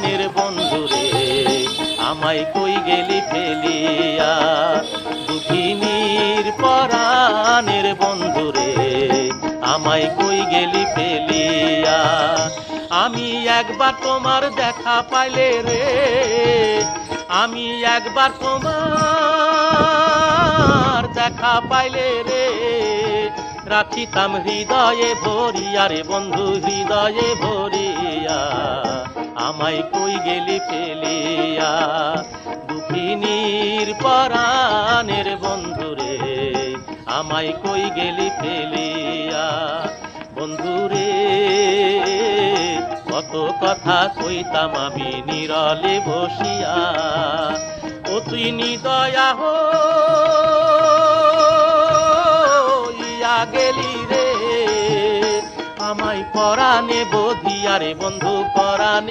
পরাণের বন্ধুরে আমায় কই গেলি ফেলিয়া দুঃখিনীর পরাণের বন্ধুরে আমায় কই গেলি ফেলিয়া আমি একবার তোমার দেখা পাইলে রে আমি একবার তোমার দেখা পাইলে রে রাখিতাম হৃদয়ে ভরিয়া রে বন্ধু হৃদয়ে ভরিয়া আমায় কই গেলি ফেলিয়া দুঃখিনীর পরাণের বন্ধুরে আমায় কই গেলি ফেলিয়া বন্ধুরে কত কথা কইতাম আমি নীরলে বসিয়া ও তুই নিদয়া হইয়া গেলি রে আমায় পরাণে বধিয়া রে বন্ধু পরাণে